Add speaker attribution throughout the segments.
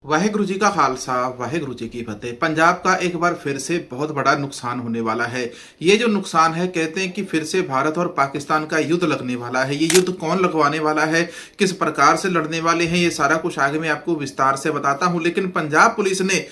Speaker 1: वाहेगुरु जी का खालसा वाहेगुरु जी की फतेह। पंजाब का एक बार फिर से बहुत बड़ा नुकसान होने वाला है। ये जो नुकसान है, कहते हैं कि फिर से भारत और पाकिस्तान का युद्ध लगने वाला है। ये युद्ध कौन लगवाने वाला है, किस प्रकार से लड़ने वाले हैं, ये सारा कुछ आगे मैं आपको विस्तार से बताता हूं। लेकिन पंजाब पुलिस ने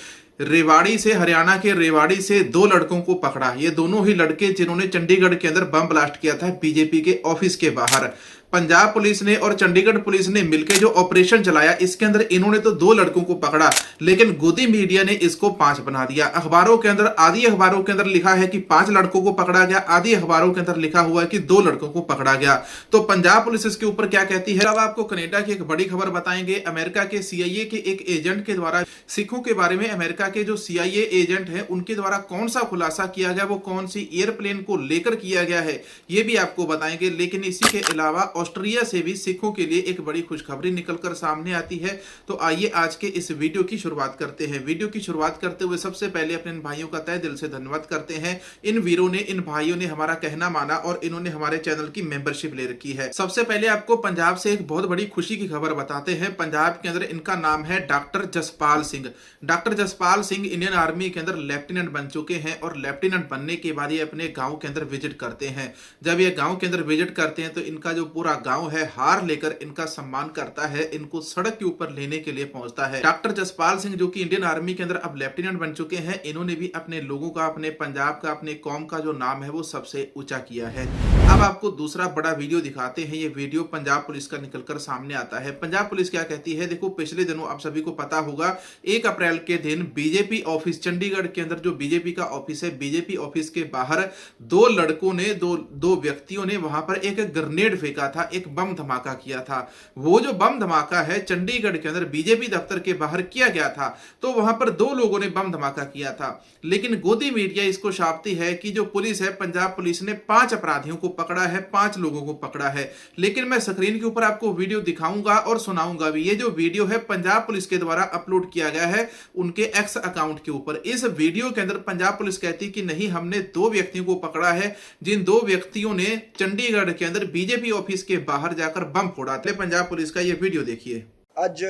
Speaker 1: रेवाड़ी से, हरियाणा के रेवाड़ी से दो लड़कों को पकड़ा। ये दोनों ही लड़के जिन्होंने चंडीगढ़ के अंदर बम ब्लास्ट किया था बीजेपी के ऑफिस के बाहर। पंजाब पुलिस ने और चंडीगढ़ पुलिस ने मिलकर जो ऑपरेशन चलाया, इसके अंदर इन्होंने तो दो लड़कों को पकड़ा, लेकिन गोदी मीडिया ने इसको 5 बना दिया। अखबारों के अंदर, आधी अखबारों के अंदर लिखा है कि 5 लड़कों को पकड़ा गया, आधी अखबारों के अंदर लिखा हुआ है कि 2 लड़कों को पकड़ा गया। तो पंजाब पुलिस इसके ऊपर क्या कहती है। अब आपको कनाडा की एक बड़ी खबर बताएंगे। अमेरिका के सीआईए के एक एजेंट के द्वारा सिखों के बारे में, अमेरिका के जो सीआईए एजेंट है उनके द्वारा कौन सा खुलासा किया गया, वो कौन सी एयरप्लेन को लेकर किया गया है, ये भी आपको बताएंगे। लेकिन इसी के अलावा ऑस्ट्रेलिया से भी सिखों के लिए एक बड़ी खुशखबरी निकलकर सामने आती है। तो आइए आज के इस वीडियो की शुरुआत करते हैं। वीडियो की शुरुआत करते हुए सबसे पहले अपने इन भाइयों का तहे दिल से धन्यवाद करते हैं। इन वीरों ने, इन भाइयों ने हमारा कहना माना और इन्होंने हमारे चैनल की मेंबरशिप ले रखी है। सबसे पहले आपको पंजाब से एक बहुत बड़ी खुशी की खबर बताते हैं। पंजाब के अंदर इनका नाम है doctor Jaspal Singh. Doctor Jaspal Singh Indian army के अंदर लेफ्टिनेंट बन चुके हैं और लेफ्टिनेंट बनने के बाद ये अपने गांव के अंदर विजिट करते हैं। जब ये गांव के अंदर विजिट करते हैं तो इनका जो पूरा गांव है हार लेकर इनका सम्मान करता है, इनको सड़क के ऊपर लेने के लिए पहुंचता है। डॉक्टर जसपाल सिंह जो कि इंडियन आर्मी के अंदर अब लेफ्टिनेंट बन चुके हैं, इन्होंने भी अपने लोगों का, अपने पंजाब का, अपने कौम का जो नाम है वो सबसे ऊंचा किया है। अब आपको दूसरा बड़ा वीडियो दिखाते हैं। ये वीडियो पंजाब पुलिस का निकलकर सामने आता है। पंजाब पुलिस क्या कहती है, देखो पिछले दिनों आप सभी को पता होगा 1 अप्रैल के दिन बीजेपी ऑफिस, चंडीगढ़ के अंदर जो बीजेपी का ऑफिस है, बीजेपी ऑफिस के बाहर दो लड़कों ने, दो व्यक्तियों ने वहां पर एक ग्रेनेड फेंका था, एक बम धमाका किया था। वो जो बम धमाका है चंडीगढ़ के अंदर बीजेपी दफ्तर के बाहर किया गया था। तो वहां पर 2 लोगों ने बम धमाका किया था। लेकिन गोदी मीडिया इसको छापती है कि जो पुलिस है, पंजाब पुलिस ने 5 अपराधियों को पकड़ा है, 5 लोगों को पकड़ा है। लेकिन मैं स्क्रीन के ऊपर आपको वीडियो दिखाऊंगा और सुनाऊंगा भी। ये जो वीडियो है पंजाब पुलिस के द्वारा अपलोड किया गया है उनके एक्स अकाउंट के ऊपर। इस वीडियो के अंदर पंजाब पुलिस कहती कि नहीं, हमने 2 व्यक्तियों को पकड़ा है, जिन 2 व्यक्तियों ने चंडीगढ़ के अंदर बीजेपी ऑफिस के बाहर जाकर बम फोड़ा थे। पंजाब पुलिस का ये वीडियो देखिए।
Speaker 2: ਅੱਜ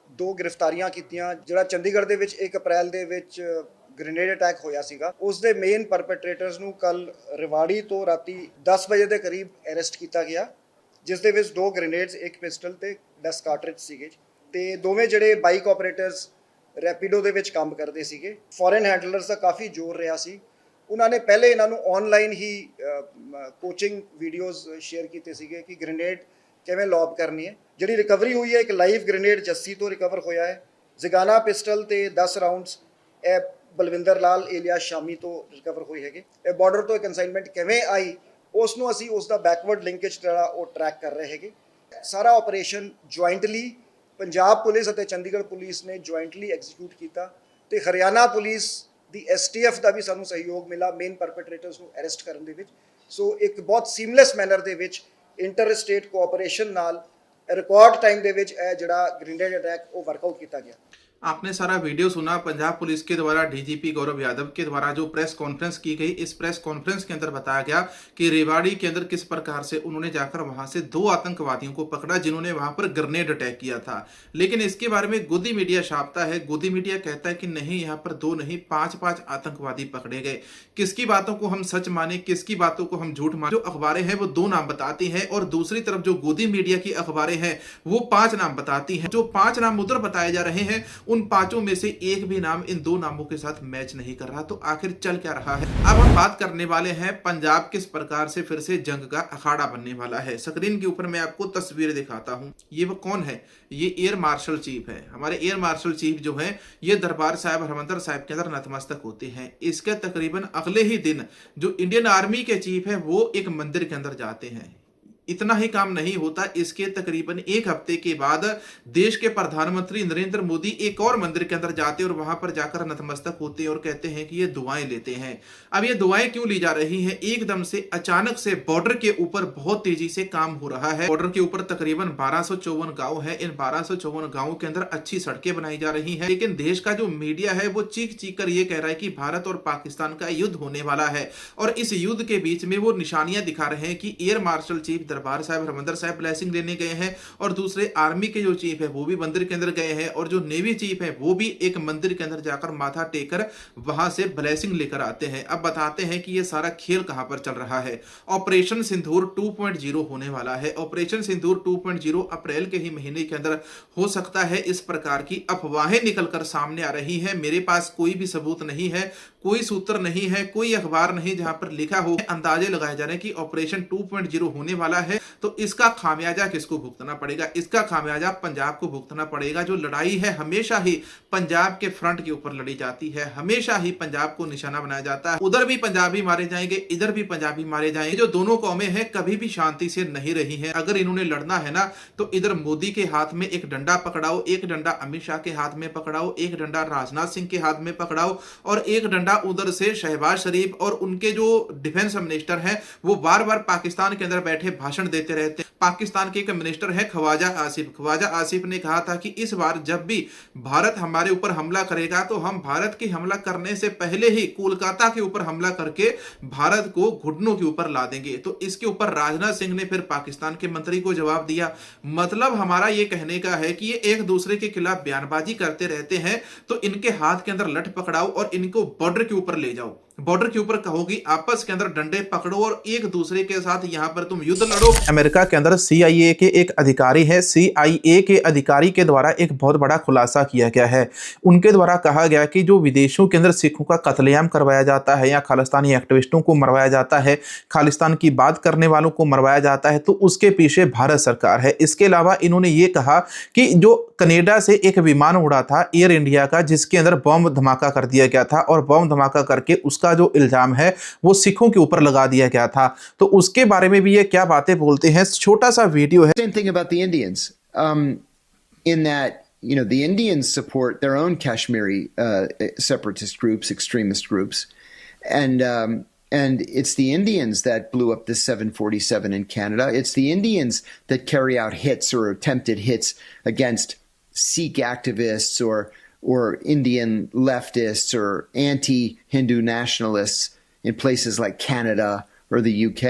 Speaker 2: 2 ਗ੍ਰਿਫਤਾਰੀਆਂ ਕੀਤੀਆਂ। ਜਿਹੜਾ ਚੰਡੀਗੜ੍ਹ ਦੇ ਵਿੱਚ 1 ਅਪ੍ਰੈਲ ਦੇ ਵਿੱਚ ਗ੍ਰੇਨੇਡ ਅਟੈਕ ਹੋਇਆ ਸੀਗਾ, ਉਸ ਦੇ ਮੇਨ ਪਰਪੇਟ੍ਰੇਟਰਸ ਨੂੰ ਕੱਲ ਰਿਵਾੜੀ ਤੋਂ ਰਾਤੀ 10 ਵਜੇ ਦੇ ਕਰੀਬ ਅਰੈਸਟ ਕੀਤਾ ਗਿਆ, ਜਿਸ ਦੇ ਵਿੱਚ 2 ਗ੍ਰੇਨੇਡਸ, 1 ਪਿਸਟਲ ਤੇ 10 ਕਾਰਟ੍ਰਿਜ ਸੀਗੇ। ਤੇ ਦੋਵੇਂ ਜਿਹੜੇ ਬਾਈਕ ਆਪਰੇਟਰਸ ਰੈਪੀਡੋ ਦੇ ਵਿੱਚ ਕੰਮ ਕਰਦੇ ਸੀਗੇ, ਫੋਰਨ ਹੈਂਡਲਰਸ ਦਾ ਕਾਫੀ ਜ਼ੋਰ ਰਿਹਾ ਸੀ। ਉਹਨਾਂ ਨੇ ਪਹਿਲੇ ਇਹਨਾਂ ਨੂੰ ਆਨਲਾਈਨ ਹੀ ਕੋਚਿੰਗ ਵੀਡੀਓਜ਼ ਸ਼ੇਅਰ ਕੀਤੇ ਸੀਗੇ ਕਿ ਗ੍ਰੇਨੇਡ ਕਿਵੇਂ ਲੌਬ ਕਰਨੀ ਹੈ। ਜਿਹੜੀ ਰਿਕਵਰੀ ਹੋਈ ਹੈ, ਇੱਕ ਲਾਈਵ ਗ੍ਰੇਨੇਡ ਜੱਸੀ ਤੋਂ ਰਿਕਵਰ ਹੋਇਆ ਹੈ। ਜ਼ਗਾਨਾ ਪਿਸਟਲ ਤੇ 10 ਰਾਉਂਡਸ ਇਹ ਬਲਵਿੰਦਰ ਲਾਲ ਏਲੀਆ ਸ਼ਾਮੀ ਤੋਂ ਰਿਕਵਰ ਹੋਏ ਹੈਗੇ। ਇਹ ਬਾਰਡਰ ਤੋਂ ਕੰਸਾਈਨਮੈਂਟ ਕਿਵੇਂ ਆਈ, ਉਸ ਨੂੰ ਅਸੀਂ ਉਸ ਦਾ ਬੈਕਵਰਡ ਲਿੰਕੇਜ ਜਿਹੜਾ ਉਹ ਟਰੈਕ ਕਰ ਰਹੇ ਹੈਗੇ। ਸਾਰਾ ਆਪਰੇਸ਼ਨ ਜੁਆਇੰਟਲੀ ਪੰਜਾਬ ਪੁਲਿਸ ਅਤੇ ਚੰਡੀਗੜ੍ਹ ਪੁਲਿਸ ਨੇ ਜੁਆਇੰਟਲੀ ਐਗਜ਼ੀਕਿਊਟ ਕੀਤਾ ਤੇ ਹਰਿਆਣਾ ਪੁਲਿਸ ਦੀ STF ਦਾ ਵੀ ਸਾਨੂੰ ਸਹਿਯੋਗ ਮਿਲਾ ਮੇਨ ਪਰਪੇਟ੍ਰੇਟਰਸ ਨੂੰ ਅਰੈਸਟ ਕਰਨ ਦੇ ਵਿੱਚ। ਸੋ ਇੱਕ ਬਹੁਤ ਸੀਮਲੈਸ ਮੈਨਰ ਦੇ ਵਿੱਚ ਇੰਟਰ ਸਟੇਟ ਕੋਆਪਰੇਸ਼ਨ ਨਾਲ रिकॉर्ड टाइम दे विच जिहड़ा ग्रेनेड अटैक वो वर्कआउट किया गया।
Speaker 1: आपने सारा वीडियो सुना। पंजाब पुलिस के द्वारा डीजीपी गौरव यादव के द्वारा जो प्रेस कॉन्फ्रेंस की गई, इस प्रेस कॉन्फ्रेंस के अंदर बताया गया कि रेवाड़ी के अंदर किस प्रकार से उन्होंने जाकर वहां से 2 आतंकवादियों को पकड़ा जिन्होंने वहां पर ग्रेनेड अटैक किया था। लेकिन इसके बारे में गोदी मीडिया छापता है, गोदी मीडिया कहता है कि नहीं, यहाँ पर 2 नहीं 5 आतंकवादी पकड़े गए। किसकी बातों को हम सच माने, किसकी बातों को हम झूठ माने। जो अखबारें हैं वो 2 नाम बताती हैं और दूसरी तरफ जो गोदी मीडिया की अखबारें हैं वो 5 नाम बताती हैं। जो 5 नाम उधर बताए जा रहे हैं, उन 5 में से एक भी नाम इन 2 नामों के साथ मैच नहीं कर रहा। तो आखिर चल क्या रहा है। अब हम बात करने वाले हैं पंजाब किस प्रकार से फिर से जंग का अखाड़ा बनने वाला है। स्क्रीन के ऊपर मैं आपको तस्वीर दिखाता हूं। ये वो कौन है, ये एयर मार्शल चीफ है। हमारे एयर मार्शल चीफ जो है ये दरबार साहिब, हरमंदिर साहिब के अंदर नतमस्तक होते हैं। इसके तकरीबन अगले ही दिन जो इंडियन आर्मी के चीफ है वो एक मंदिर के अंदर जाते हैं। इतना ही काम नहीं होता, इसके तकरीबन 1 हफ्ते के बाद देश के प्रधानमंत्री नरेंद्र मोदी एक और मंदिर के अंदर जाते हैं और वहां पर जाकर नतमस्तक होते हैं और कहते हैं कि ये दुआएं लेते हैं। अब ये दुआएं क्यों ली जा रही हैं? एकदम से अचानक से बॉर्डर के ऊपर बहुत तेजी से काम हो रहा है। बॉर्डर के ऊपर तकरीबन 1254 गांव है। इन 1254 गांवों के अंदर अच्छी सड़कें बनाई जा रही है। लेकिन देश का जो मीडिया है वो चीख चीख कर ये कह रहा है कि भारत और पाकिस्तान का युद्ध होने वाला है और इस युद्ध के बीच में वो निशानियां दिखा रहे हैं कि air marshal chief Darbar Sahib Harmandir Sahib blessing देने गए हैं, और दूसरे आर्मी के जो चीफ है वो भी मंदिर के अंदर गए हैं, और जो नेवी चीफ है वो भी एक मंदिर के अंदर जाकर माथा टेककर वहां से ब्लेसिंग लेकर आते हैं। अब बताते हैं कि ये सारा खेल कहां पर चल रहा है। ऑपरेशन सिंदूर 2.0 होने वाला है। ऑपरेशन सिंदूर 2.0 अप्रैल के ही महीने के अंदर हो सकता है। इस प्रकार की अफवाहें निकलकर सामने आ रही है। मेरे पास कोई भी सबूत नहीं है, कोई सूत्र नहीं है, कोई अखबार नहीं जहां पर लिखा हो। अंदाजे लगाए जा रहे हैं कि ऑपरेशन 2.0 होने वाला है, तो इसका खामियाजा किसको भुगतना पड़ेगा? इसका खामियाजा पंजाब को भुगतना पड़ेगा। जो लड़ाई है हमेशा ही पंजाब के फ्रंट के ऊपर लड़ी जाती है, हमेशा ही पंजाब को निशाना बनाया जाता है। उधर भी पंजाबी मारे जाएंगे, इधर भी पंजाबी मारे जाएंगे। जो दोनों कौमें हैं कभी भी शांति से नहीं रही हैं। अगर इन्होंने लड़ना है ना तो इधर मोदी के हाथ में एक डंडा पकड़ाओ, एक डंडा अमित शाह के हाथ में पकड़ाओ, एक डंडा राजनाथ सिंह के हाथ में पकड़ाओ, और एक डंडा उधर से शहबाज शरीफ और उनके जो डिफेंस मिनिस्टर हैं वो बार बार पाकिस्तान के अंदर बैठे भाषण देते रहते हैं। पाकिस्तान के एक मिनिस्टर है ख्वाजा आसिफ। ख्वाजा आसिफ ने कहा था कि इस बार जब भी भारत हमारे ऊपर हमला करेगा तो हम भारत के हमला करने से पहले ही कोलकाता के ऊपर हमला करके भारत को घुटनों के ऊपर ला देंगे। तो इसके ऊपर राजनाथ सिंह ने फिर पाकिस्तान के मंत्री को जवाब दिया। मतलब हमारा ये कहने का है कि ये एक दूसरे के खिलाफ बयानबाजी करते रहते हैं, तो इनके हाथ के अंदर लठ पकड़ाओ और इनको बॉर्डर के ऊपर ले जाओ। बॉर्डर के ऊपर कहोगी आपस के अंदर डंडे पकड़ो और एक दूसरे के साथ यहां पर तुम युद्ध लड़ो। अमेरिका के अंदर CIA के एक अधिकारी है। CIA के अधिकारी के द्वारा एक बहुत बड़ा खुलासा किया गया है। उनके द्वारा कहा गया कि जो विदेशों के अंदर सिखों का कत्लेआम करवाया जाता है या खालिस्तानी एक्टिविस्टों को मरवाया जाता है, खालिस्तान की बात करने वालों को मरवाया जाता है, तो उसके पीछे भारत सरकार है। इसके अलावा इन्होंने ये कहा कि जो कनाडा से एक विमान उड़ा था एयर इंडिया का, जिसके अंदर बम धमाका कर दिया गया था, और बम धमाका करके उसका जो इल्जाम है वो सिखों के ऊपर लगा दिया गया था। तो उसके बारे में भी ये क्या बातें बोलते हैं, छोटा सा वीडियो है।
Speaker 3: Same thing about the Indians, in that, you know, the Indians support their own Kashmiri separatist groups, extremist groups, and it's the Indians that blew up the 747 in Canada. It's the Indians that carry out hits or attempted hits against Sikh activists or Indian leftists or anti-Hindu nationalists in places like Canada or the UK.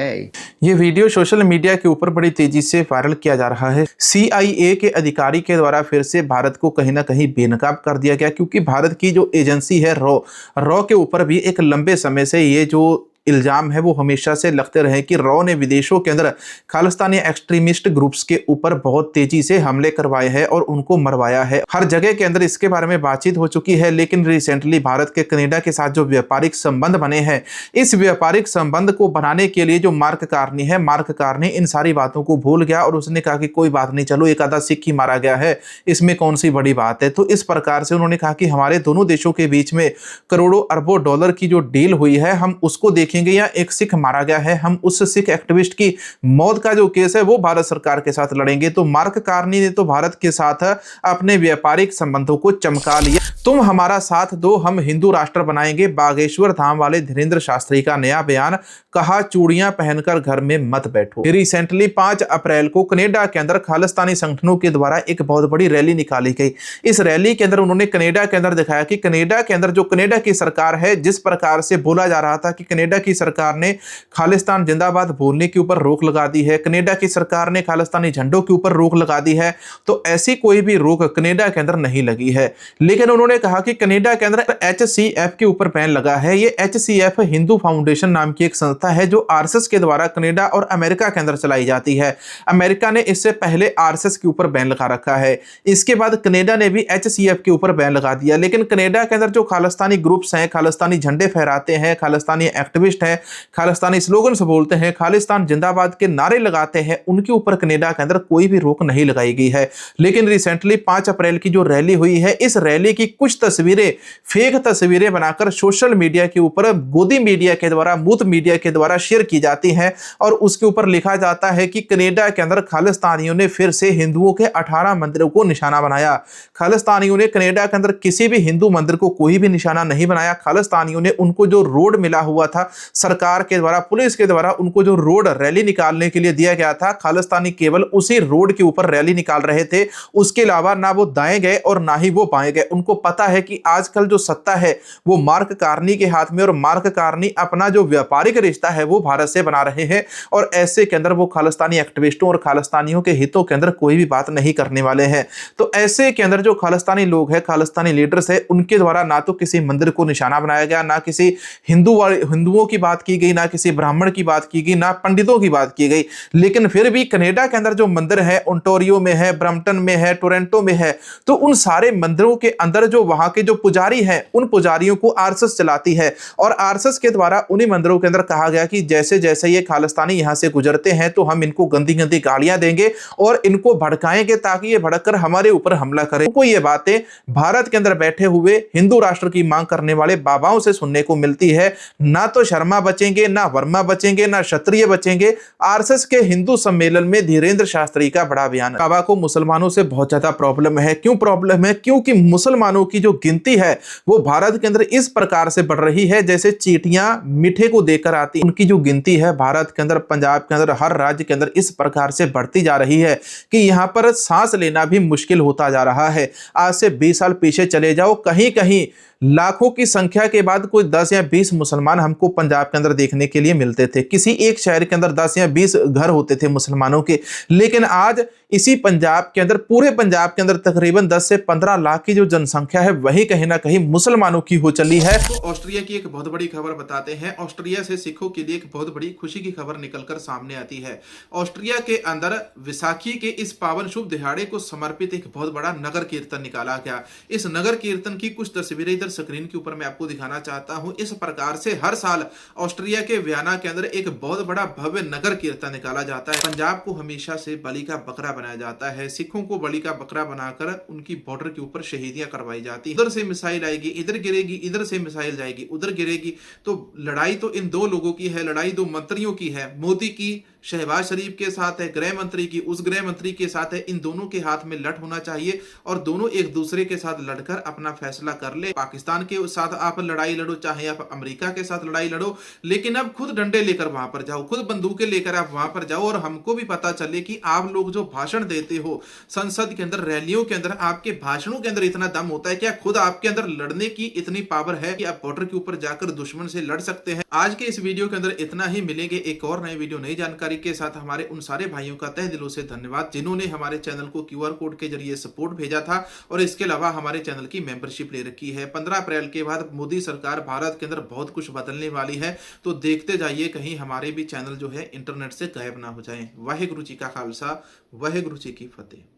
Speaker 1: ये video social media के ऊपर बड़ी तेजी से viral किया जा रहा है। CIA के अधिकारी के द्वारा फिर से भारत को कहीं ना कहीं बेनकाब कर दिया गया, क्योंकि भारत की जो एजेंसी है रॉ के ऊपर भी एक लंबे समय से ये जो इल्जाम है वो हमेशा से लगते रहे कि रॉ ने विदेशों के अंदर खालिस्तानी एक्सट्रीमिस्ट ग्रुप्स के ऊपर बहुत तेजी से हमले करवाए हैं और उनको मरवाया है। हर जगह के अंदर इसके बारे में बातचीत हो चुकी है, लेकिन रिसेंटली भारत के कनाडा के साथ जो व्यापारिक संबंध बने हैं, इस व्यापारिक संबंध को बनाने के लिए जो मार्क कार्नी है, मार्क कार्नी इन सारी बातों को भूल गया और उसने कहा कि कोई बात नहीं, चलो एक आधा सिख ही मारा गया है, इसमें कौन सी बड़ी बात है। तो इस प्रकार से उन्होंने कहा कि हमारे दोनों देशों के बीच में करोड़ों अरबों डॉलर की जो डील हुई है हम उसको देखेंगे, या एक सिख मारा गया है, हम उस सिख एक्टिविस्ट की मौत का जो केस है वो भारत सरकार के साथ लड़ेंगे। तो मार्क कार्नी ने तो भारत के साथ अपने व्यापारिक संबंधों को चमका लिया। तुम हमारा साथ दो, हम हिंदू राष्ट्र बनाएंगे। बागेश्वर धाम वाले धीरेन्द्र शास्त्री का नया बयान, कहा चूड़ियां पहनकर घर में मत बैठो। रिसेंटली 5 अप्रैल को कनाडा के अंदर खालिस्तानी संगठनों के द्वारा एक बहुत बड़ी रैली निकाली गई। इस रैली के अंदर उन्होंने कनाडा के अंदर दिखाया कि कनाडा के अंदर जो कनाडा की सरकार है, जिस प्रकार से बोला जा रहा था कि कनाडा की सरकार ने खालिस्तान जिंदाबाद बोलने के ऊपर रोक लगा दी है, कनाडा की सरकार ने खालिस्तानी झंडों के ऊपर रोक लगा दी है, तो ऐसी कोई भी रोक कनाडा के अंदर नहीं लगी है। लेकिन उन्होंने कहा कि कनाडा के अंदर HCF के ऊपर बैन लगा है। ये HCF हिंदू फाउंडेशन नाम की एक संस्था है जो RSS के द्वारा कनाडा और अमेरिका के अंदर चलाई जाती है। अमेरिका ने इससे पहले RSS के ऊपर बैन लगा रखा है, इसके बाद कनाडा ने भी HCF के ऊपर बैन लगा दिया। लेकिन कनाडा के अंदर जो खालिस्तानी ग्रुप्स हैं, खालिस्तानी झंडे फहराते हैं, खालिस्तानी एक्टिविस्ट हैं, खालिस्तानी स्लोगन्स बोलते हैं, खालिस्तान जिंदाबाद के नारे लगाते हैं, उनके ऊपर कनाडा के अंदर कोई भी रोक नहीं लगाई गई है। लेकिन रिसेंटली 5 अप्रैल की जो रैली हुई है, इस रैली की कुछ तस्वीरें, फेक तस्वीरें बनाकर सोशल मीडिया के ऊपर गोदी मीडिया के द्वारा, मूत मीडिया के द्वारा शेयर की जाती हैं और उसके ऊपर लिखा जाता है कि कनाडा के अंदर खालिस्तानियों ने फिर से हिंदुओं के 18 मंदिरों को निशाना बनाया। खालिस्तानियों ने कनाडा के अंदर किसी भी हिंदू मंदिर को कोई भी निशाना नहीं बनाया। खालिस्तानियों ने उनको जो रोड मिला हुआ था सरकार के द्वारा, पुलिस के द्वारा उनको जो रोड रैली निकालने के लिए दिया गया था, खालिस्तानी केवल उसी रोड के ऊपर रैली निकाल रहे थे। उसके अलावा ना वो दाएं गए और ना ही वो बाएं गए। उनको पता है कि आजकल जो सत्ता है वो मार्क कार्नी के हाथ में, और मार्क कार्नी अपना जो व्यापारिक रिश्ता है वो भारत से बना रहे हैं, और ऐसे के अंदर वो खालिस्तानी एक्टिविस्टों और खालिस्तानियों के हितों के अंदर कोई भी बात नहीं करने वाले हैं। तो ऐसे के अंदर जो खालिस्तानी लोग हैं, खालिस्तानी लीडर्स है, उनके द्वारा ना तो किसी मंदिर को निशाना बनाया गया, ना किसी हिंदुओं की बात की गई, ना किसी ब्राह्मण की बात की गई, ना पंडितों की बात की गई। लेकिन फिर भी कनाडा के अंदर जो मंदिर है, ओंटारियो में है, ब्रम्पटन में है, टोरंटो में है, तो उन सारे मंदिरों के अंदर जो वहां के जो पुजारी हैं, उन पुजारियों को आरएसएस चलाती है, और आरएसएस के द्वारा उन्हीं मंदिरों के अंदर कहा गया कि जैसे जैसे ये खालिस्तानी यहां से गुजरते हैं तो हम इनको गंदी गंदी गालियां देंगे और इनको भड़काएंगे ताकि ये भड़ककर हमारे ऊपर हमला करें। उनको ये बातें भारत के अंदर बैठे हुए हिंदू राष्ट्र की मांग करने वाले बाबाओं से सुनने को मिलती है। ना तो शर्मा बचेंगे, ना वर्मा बचेंगे, ना क्षत्रिय बचेंगे। आरएसएस के हिंदू सम्मेलन में धीरेन्द्र शास्त्री का बड़ा बयान। बाबा को मुसलमानों से बहुत ज्यादा प्रॉब्लम है। क्यों प्रॉब्लम है? क्योंकि मुसलमानों की जो गिनती है वो भारत के अंदर इस प्रकार से बढ़ रही है जैसे चींटियां मीठे को देकर आती। उनकी जो गिनती है भारत के अंदर, पंजाब के अंदर, हर राज्य के अंदर इस प्रकार से बढ़ती जा रही है कि यहां पर सांस लेना भी मुश्किल होता जा रहा है। आज से 20 साल पीछे चले जाओ, कहीं कहीं लाखों की संख्या के बाद कोई 10 या 20 मुसलमान हमको पंजाब के अंदर देखने के लिए मिलते थे। किसी एक शहर के अंदर 10 या 20 घर होते थे मुसलमानों के। लेकिन आज इसी पंजाब के अंदर, पूरे पंजाब के अंदर तकरीबन 10 से 15 लाख की जो जनसंख्या है वही कहीं ना कहीं मुसलमानों की हो चली है। तो ऑस्ट्रिया की एक बहुत बड़ी खबर बताते हैं। ऑस्ट्रिया से सिखों के लिए एक बहुत बड़ी खुशी की खबर निकलकर सामने आती है। ऑस्ट्रिया के अंदर विसाखी के इस पावन शुभ दिहाड़े को समर्पित एक बहुत बड़ा नगर कीर्तन निकाला गया। इस नगर कीर्तन की कुछ तस्वीरें इधर स्क्रीन के ऊपर मैं आपको दिखाना चाहता हूं। इस प्रकार से हर साल ऑस्ट्रिया के वियना के अंदर एक बहुत बड़ा भव्य नगर कीर्तन निकाला जाता है। पंजाब को हमेशा से बलि का बकरा बनाया जाता है। सिखों को बलि का बकरा बनाकर उनकी बॉर्डर के ऊपर शहीदियां करवाई जाती है। उधर से मिसाइल आएगी, इधर गिरेगी, इधर से मिसाइल जाएगी, उधर गिरेगी। तो लड़ाई तो इन दो लोगों की है, लड़ाई दो मंत्रियों की है। मोदी की शहबाज शरीफ के साथ है, गृह मंत्री की उस गृह मंत्री के साथ है। इन दोनों के हाथ में लठ होना चाहिए और दोनों एक दूसरे के साथ लड़कर अपना फैसला कर ले। पाकिस्तान के साथ आप लड़ाई लड़ो, चाहे आप अमेरिका के साथ लड़ाई लड़ो, लेकिन अब खुद डंडे लेकर वहां पर जाओ, खुद बंदूकें लेकर आप वहां पर जाओ, और हमको भी पता चले कि आप लोग जो भाषण देते हो संसद के अंदर, रैलियों के अंदर, आपके भाषणों के अंदर इतना दम होता है, क्या खुद आपके अंदर लड़ने की इतनी पावर है कि आप बॉर्डर के ऊपर जाकर दुश्मन से लड़ सकते हैं? आज के इस वीडियो के अंदर इतना ही। मिलेंगे एक और नई वीडियो, नई जानकारी के साथ। हमारे उन सारे भाइयों का तहे दिलों से धन्यवाद जिन्होंने हमारे चैनल को QR कोड के जरिए सपोर्ट भेजा था, और इसके अलावा हमारे चैनल की मेंबरशिप ले रखी है। 15 अप्रैल के बाद मोदी सरकार भारत के अंदर बहुत कुछ बदलने वाली है, तो देखते जाइए कहीं हमारे भी चैनल जो है इंटरनेट से गायब ना हो जाएं। वाहेगुरु जी का खालसा, वाहेगुरु जी की फतेह।